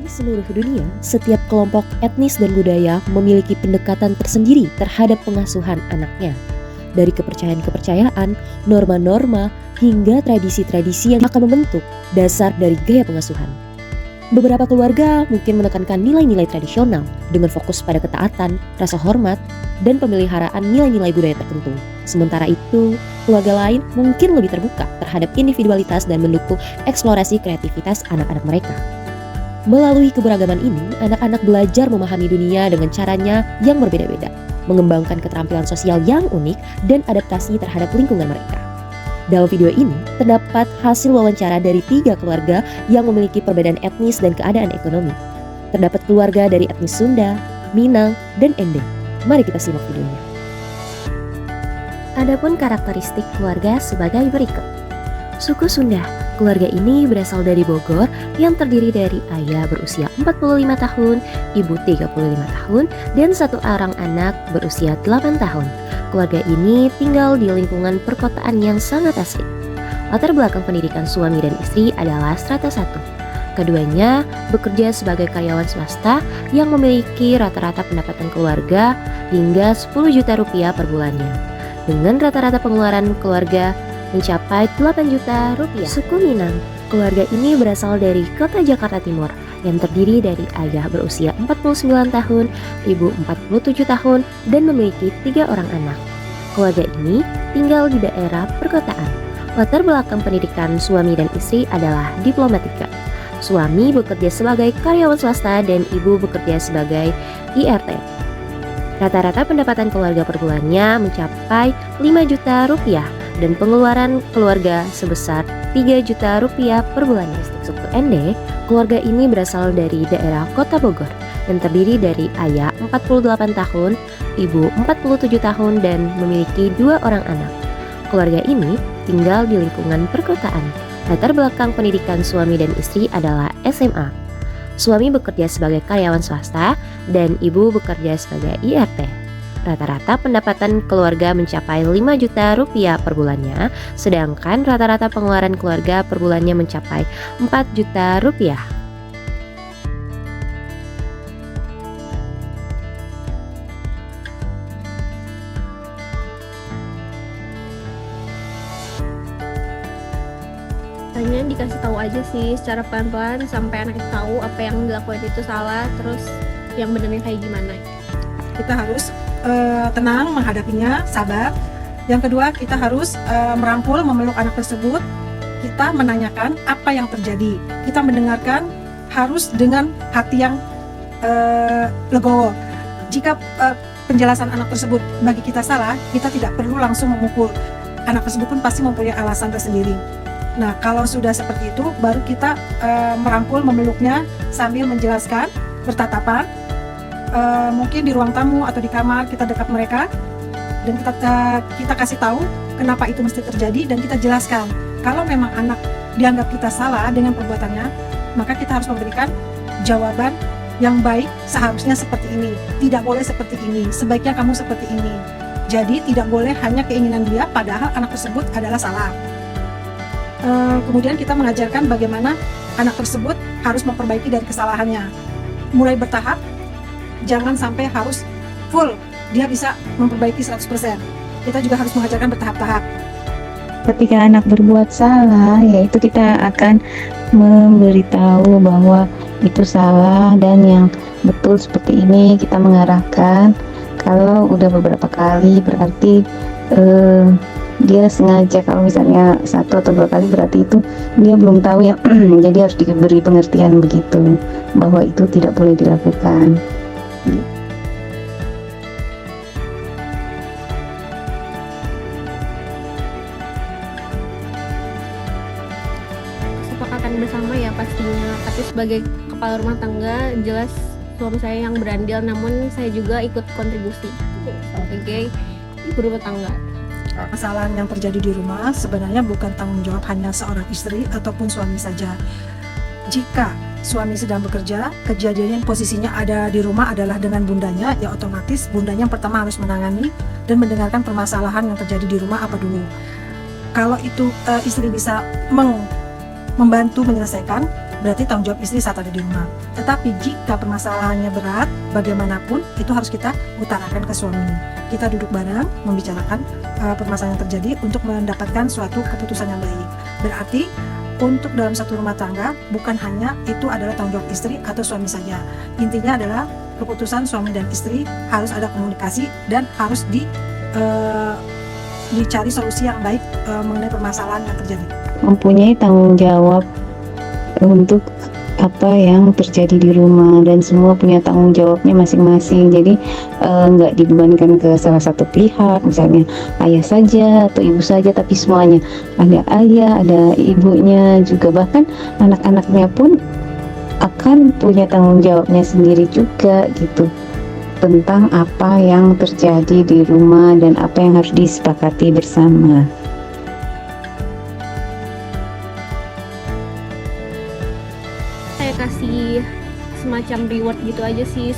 seluruh dunia, setiap kelompok etnis dan budaya memiliki pendekatan tersendiri terhadap pengasuhan anaknya. Dari kepercayaan-kepercayaan, norma-norma, hingga tradisi-tradisi yang akan membentuk dasar dari gaya pengasuhan. Beberapa keluarga mungkin menekankan nilai-nilai tradisional dengan fokus pada ketaatan, rasa hormat, dan pemeliharaan nilai-nilai budaya tertentu. Sementara itu, keluarga lain mungkin lebih terbuka terhadap individualitas dan mendukung eksplorasi kreativitas anak-anak mereka. Melalui keberagaman ini, anak-anak belajar memahami dunia dengan caranya yang berbeda-beda, mengembangkan keterampilan sosial yang unik, dan adaptasi terhadap lingkungan mereka. Dalam video ini, terdapat hasil wawancara dari 3 keluarga yang memiliki perbedaan etnis dan keadaan ekonomi. Terdapat keluarga dari etnis Sunda, Minang, dan Ende. Mari kita simak videonya. Adapun karakteristik keluarga sebagai berikut. Suku Sunda. Keluarga ini berasal dari Bogor yang terdiri dari ayah berusia 45 tahun, ibu 35 tahun, dan 1 orang anak berusia 8 tahun. Keluarga ini tinggal di lingkungan perkotaan yang sangat asri. Latar belakang pendidikan suami dan istri adalah strata 1. Keduanya bekerja sebagai karyawan swasta yang memiliki rata-rata pendapatan keluarga hingga 10 juta rupiah per bulannya. Dengan rata-rata pengeluaran keluarga mencapai 8 juta rupiah. Suku Minang. Keluarga ini berasal dari kota Jakarta Timur yang terdiri dari ayah berusia 49 tahun, ibu 47 tahun, dan memiliki 3 orang anak. Keluarga ini tinggal di daerah perkotaan. Latar belakang pendidikan suami dan istri adalah diplomatika. Suami bekerja sebagai karyawan swasta dan ibu bekerja sebagai IRT. Rata-rata pendapatan keluarga per bulannya mencapai 5 juta rupiah dan pengeluaran keluarga sebesar 3 juta rupiah per bulannya. Suku Ende, keluarga ini berasal dari daerah Kota Bogor yang terdiri dari ayah 48 tahun, ibu 47 tahun, dan memiliki 2 orang anak. Keluarga ini tinggal di lingkungan perkotaan. Latar belakang pendidikan suami dan istri adalah SMA. Suami bekerja sebagai karyawan swasta dan ibu bekerja sebagai IRT. Rata-rata pendapatan keluarga mencapai 5 juta rupiah per bulannya, sedangkan rata-rata pengeluaran keluarga per bulannya mencapai 4 juta rupiah. Hanya dikasih tahu aja sih secara pelan-pelan sampai anak itu tahu apa yang dilakukan itu salah, terus yang benernya kayak gimana. Kita harus tenang menghadapinya, sabar. Yang kedua, kita harus merangkul, memeluk anak tersebut. Kita menanyakan apa yang terjadi. Kita mendengarkan harus dengan hati yang legowo. Jika penjelasan anak tersebut bagi kita salah, kita tidak perlu langsung memukul. Anak tersebut pun pasti mempunyai alasan tersendiri. Nah, kalau sudah seperti itu, baru kita merangkul, memeluknya sambil menjelaskan, bertatapan. Mungkin di ruang tamu atau di kamar kita dekat mereka dan kita kasih tahu kenapa itu mesti terjadi, dan kita jelaskan kalau memang anak dianggap kita salah dengan perbuatannya, maka kita harus memberikan jawaban yang baik. Seharusnya seperti ini, tidak boleh seperti ini, sebaiknya kamu seperti ini. Jadi tidak boleh hanya keinginan dia padahal anak tersebut adalah salah. Kemudian kita mengajarkan bagaimana anak tersebut harus memperbaiki dari kesalahannya, mulai bertahap. Jangan sampai harus full dia bisa memperbaiki 100%. Kita juga harus mengajarkan bertahap-tahap. Ketika anak berbuat salah, yaitu kita akan memberitahu bahwa itu salah dan yang betul seperti ini. Kita mengarahkan. Kalau udah beberapa kali berarti dia sengaja. Kalau misalnya 1 atau 2 kali berarti itu dia belum tahu ya. Jadi harus diberi pengertian begitu bahwa itu tidak boleh dilakukan. Kesepakatan bersama ya pastinya, tapi sebagai kepala rumah tangga jelas suami saya yang berandil, namun saya juga ikut kontribusi sebagai ibu rumah tangga. Kesalahan yang terjadi di rumah sebenarnya bukan tanggung jawab hanya seorang istri ataupun suami saja. Jika suami sedang bekerja, kejadian posisinya ada di rumah adalah dengan bundanya, ya otomatis bundanya yang pertama harus menangani dan mendengarkan permasalahan yang terjadi di rumah apa dulu. Kalau itu istri bisa membantu menyelesaikan, berarti tanggung jawab istri saat ada di rumah. Tetapi jika permasalahannya berat, bagaimanapun itu harus kita utarakan ke suami. Kita duduk bareng, membicarakan permasalahan yang terjadi untuk mendapatkan suatu keputusan yang baik. Berarti untuk dalam satu rumah tangga bukan hanya itu adalah tanggung jawab istri atau suami saja. Intinya adalah keputusan suami dan istri harus ada komunikasi dan harus dicari solusi yang baik mengenai permasalahan yang terjadi. Mempunyai tanggung jawab untuk apa yang terjadi di rumah, dan semua punya tanggung jawabnya masing-masing. Jadi nggak dibebankan ke salah satu pihak, misalnya ayah saja atau ibu saja, tapi semuanya, ada ayah, ada ibunya juga, bahkan anak-anaknya pun akan punya tanggung jawabnya sendiri juga gitu, tentang apa yang terjadi di rumah dan apa yang harus disepakati bersama. Saya kasih semacam reward gitu aja sih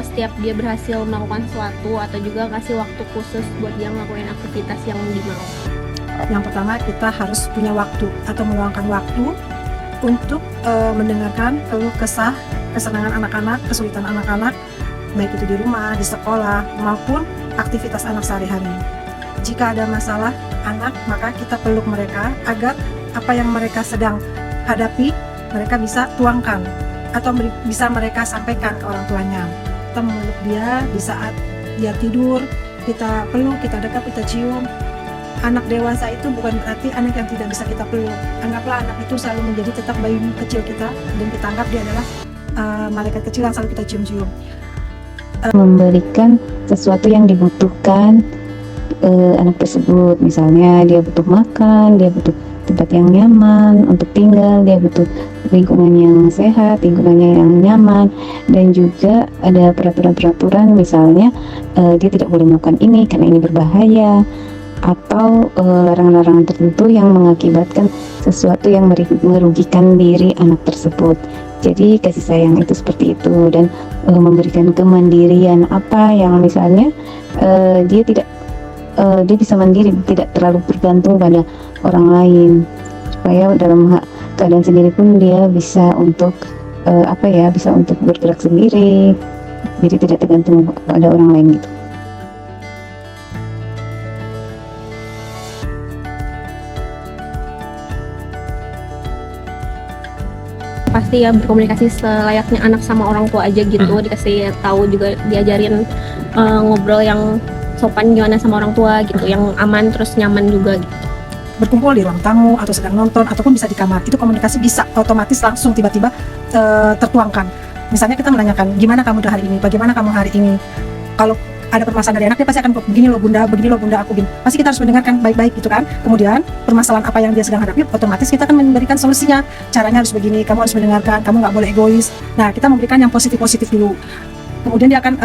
setiap dia berhasil melakukan sesuatu, atau juga kasih waktu khusus buat dia ngelakuin aktivitas yang dimau. Yang pertama, kita harus punya waktu atau meluangkan waktu untuk mendengarkan keluh kesah, kesenangan anak-anak, kesulitan anak-anak, baik itu di rumah, di sekolah, maupun aktivitas anak sehari-hari. Jika ada masalah anak, maka kita peluk mereka agar apa yang mereka sedang hadapi mereka bisa tuangkan atau bisa mereka sampaikan ke orang tuanya. Kita memeluk dia di saat dia tidur, kita peluk, kita dekat, kita cium. Anak dewasa itu bukan berarti anak yang tidak bisa kita peluk. Anggaplah anak itu selalu menjadi tetap bayi kecil kita, dan kita anggap dia adalah malaikat kecil yang selalu kita cium-cium. Memberikan sesuatu yang dibutuhkan anak tersebut, misalnya dia butuh makan, dia butuh tempat yang nyaman untuk tinggal, dia butuh lingkungan yang sehat, lingkungannya yang nyaman, dan juga ada peraturan-peraturan, misalnya dia tidak boleh melakukan ini karena ini berbahaya, atau larangan-larangan tertentu yang mengakibatkan sesuatu yang merugikan diri anak tersebut. Jadi kasih sayang itu seperti itu, dan memberikan kemandirian apa yang misalnya dia bisa mandiri, tidak terlalu bergantung pada orang lain, supaya dalam keadaan sendiri pun dia bisa untuk bisa untuk bergerak sendiri, jadi tidak tergantung pada orang lain gitu. Pasti ya berkomunikasi selayaknya anak sama orang tua aja gitu, dikasih tahu juga, diajarin ngobrol yang sopan gimana sama orang tua gitu, yang aman terus nyaman juga gitu. Berkumpul di ruang tamu atau sedang nonton ataupun bisa di kamar, itu komunikasi bisa otomatis langsung tiba-tiba tertuangkan. Misalnya kita menanyakan, gimana kamu hari ini, bagaimana kamu hari ini. Kalau ada permasalahan dari anak, dia pasti akan begini loh bunda, aku begini. Pasti kita harus mendengarkan baik-baik gitu kan. Kemudian permasalahan apa yang dia sedang hadapi, otomatis kita akan memberikan solusinya. Caranya harus begini, kamu harus mendengarkan, kamu nggak boleh egois. Nah, kita memberikan yang positif-positif dulu. Kemudian dia akan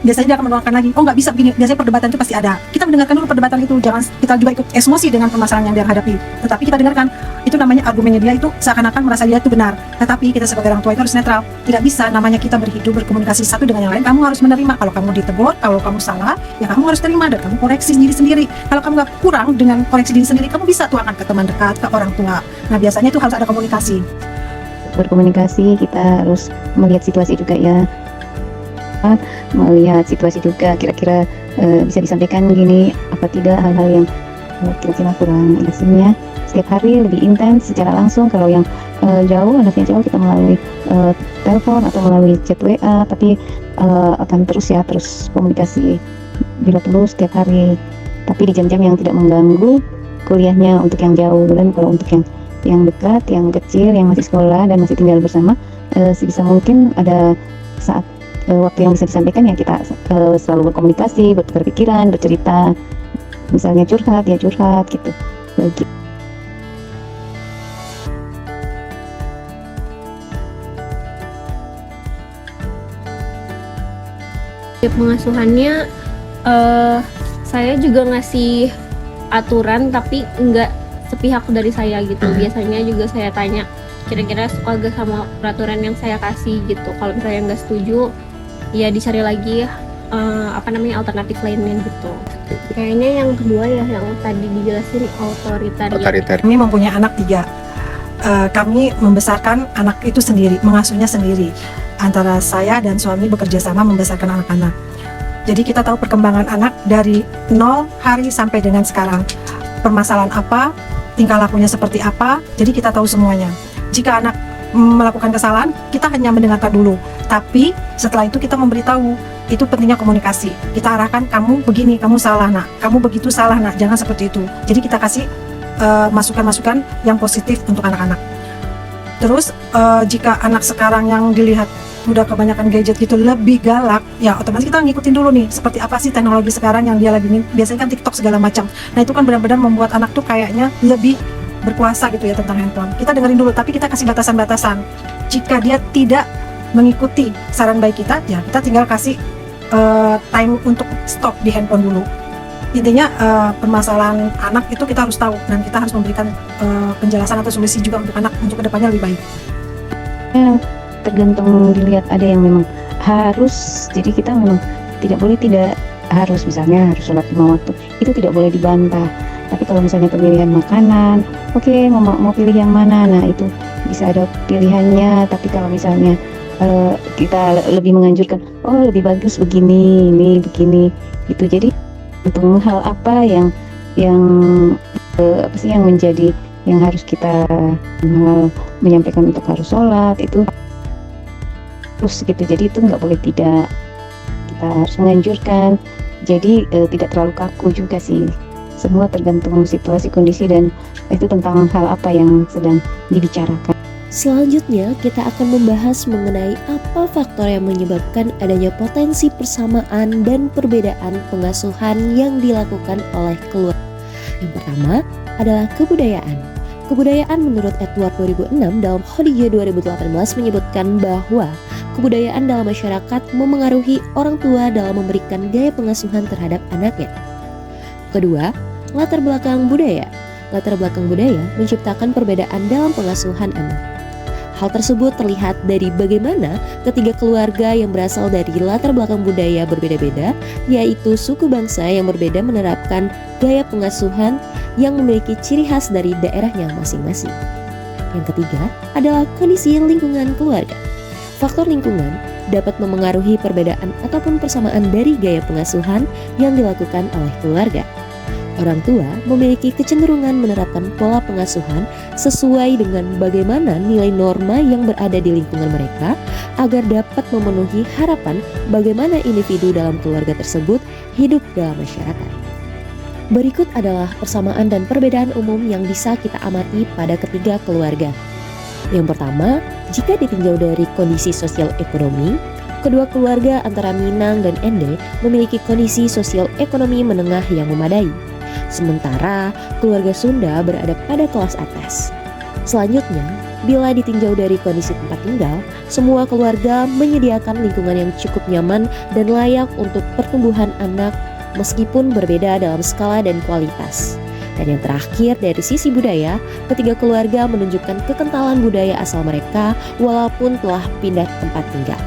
biasanya dia akan menuangkan lagi, oh nggak bisa begini. Biasanya perdebatan itu pasti ada. Kita mendengarkan dulu perdebatan itu, jangan kita juga ikut emosi dengan permasalahan yang dia hadapi. Tetapi kita dengarkan, itu namanya argumennya dia itu seakan-akan merasa dia itu benar. Tetapi kita sebagai orang tua itu harus netral. Tidak bisa namanya kita berhidup berkomunikasi satu dengan yang lain. Kamu harus menerima. Kalau kamu ditegur, kalau kamu salah, ya kamu harus terima dan kamu koreksi diri sendiri. Kalau kamu nggak kurang dengan koreksi diri sendiri, kamu bisa tuangkan ke teman dekat, ke orang tua. Nah biasanya itu harus ada komunikasi. Berkomunikasi, kita harus melihat situasi juga ya. Melihat situasi juga, kira-kira bisa disampaikan gini apa tidak, hal-hal yang kira-kira kurang aslinya. Setiap hari lebih intens secara langsung. Kalau yang jauh, anaknya jauh, kita melalui telepon atau melalui chat WA, tapi akan terus komunikasi bila perlu setiap hari, tapi di jam-jam yang tidak mengganggu kuliahnya untuk yang jauh. Dan kalau untuk yang dekat, yang kecil, yang masih sekolah dan masih tinggal bersama, sebisa mungkin ada saat waktu yang bisa disampaikan, ya kita selalu berkomunikasi, bertukar pikiran, bercerita, misalnya curhat, ya curhat gitu. Pengasuhannya saya juga ngasih aturan, tapi nggak sepihak dari saya gitu. Biasanya juga saya tanya kira-kira suka gak sama peraturan yang saya kasih gitu. Kalau misalnya nggak setuju, ya dicari lagi alternatif lainnya gitu. Kayaknya yang kedua ya, yang tadi dijelasin otoritarian. Ini mempunyai anak 3. kami membesarkan anak itu sendiri, mengasuhnya sendiri. Antara saya dan suami bekerja sama membesarkan anak-anak. Jadi kita tahu perkembangan anak dari 0 hari sampai dengan sekarang. Permasalahan apa, tingkah lakunya seperti apa, jadi kita tahu semuanya. Jika anak melakukan kesalahan, kita hanya mendengarkan dulu. Tapi setelah itu kita memberitahu, itu pentingnya komunikasi. Kita arahkan, kamu begini, kamu salah nak, kamu begitu salah nak, jangan seperti itu. Jadi kita kasih masukan-masukan yang positif untuk anak-anak. Terus jika anak sekarang yang dilihat udah kebanyakan gadget gitu lebih galak, ya otomatis kita ngikutin dulu nih seperti apa sih teknologi sekarang yang dia lagi biasanya kan TikTok segala macam. Nah itu kan benar-benar membuat anak tuh kayaknya lebih berkuasa gitu ya tentang handphone. Kita dengerin dulu, tapi kita kasih batasan-batasan. Jika dia tidak mengikuti saran baik kita, ya kita tinggal kasih time untuk stop di handphone dulu. Intinya permasalahan anak itu kita harus tahu dan kita harus memberikan penjelasan atau solusi juga untuk anak untuk kedepannya lebih baik. Ya, tergantung dilihat, ada yang memang harus, jadi kita memang tidak harus, misalnya harus sholat 5 waktu, itu tidak boleh dibantah. Tapi kalau misalnya pemilihan makanan, oke, mau pilih yang mana, nah itu bisa ada pilihannya. Tapi kalau misalnya kita lebih menganjurkan, oh lebih bagus begini, ini begini, gitu. Jadi untuk hal apa yang apa sih yang menjadi yang harus kita menyampaikan untuk harus sholat itu terus gitu. Jadi itu nggak boleh tidak, kita harus menganjurkan. Jadi tidak terlalu kaku juga sih. Semua tergantung situasi, kondisi, dan itu tentang hal apa yang sedang dibicarakan. Selanjutnya, kita akan membahas mengenai apa faktor yang menyebabkan adanya potensi persamaan dan perbedaan pengasuhan yang dilakukan oleh keluarga. Yang pertama adalah kebudayaan. Kebudayaan menurut Edward 2006 dalam Khadijah 2018 menyebutkan bahwa kebudayaan dalam masyarakat memengaruhi orang tua dalam memberikan gaya pengasuhan terhadap anaknya. Kedua, latar belakang budaya. Latar belakang budaya menciptakan perbedaan dalam pengasuhan anak. Hal tersebut terlihat dari bagaimana ketiga keluarga yang berasal dari latar belakang budaya berbeda-beda, yaitu suku bangsa yang berbeda menerapkan gaya pengasuhan yang memiliki ciri khas dari daerahnya masing-masing. Yang ketiga adalah kondisi lingkungan keluarga. Faktor lingkungan dapat memengaruhi perbedaan ataupun persamaan dari gaya pengasuhan yang dilakukan oleh keluarga. Orang tua memiliki kecenderungan menerapkan pola pengasuhan sesuai dengan bagaimana nilai norma yang berada di lingkungan mereka agar dapat memenuhi harapan bagaimana individu dalam keluarga tersebut hidup dalam masyarakat. Berikut adalah persamaan dan perbedaan umum yang bisa kita amati pada ketiga keluarga. Yang pertama, jika ditinjau dari kondisi sosial ekonomi, kedua keluarga antara Minang dan Ende memiliki kondisi sosial ekonomi menengah yang memadai. Sementara keluarga Sunda berada pada kelas atas. Selanjutnya, bila ditinjau dari kondisi tempat tinggal, semua keluarga menyediakan lingkungan yang cukup nyaman dan layak untuk pertumbuhan anak meskipun berbeda dalam skala dan kualitas. Dan yang terakhir dari sisi budaya, ketiga keluarga menunjukkan kekentalan budaya asal mereka walaupun telah pindah tempat tinggal.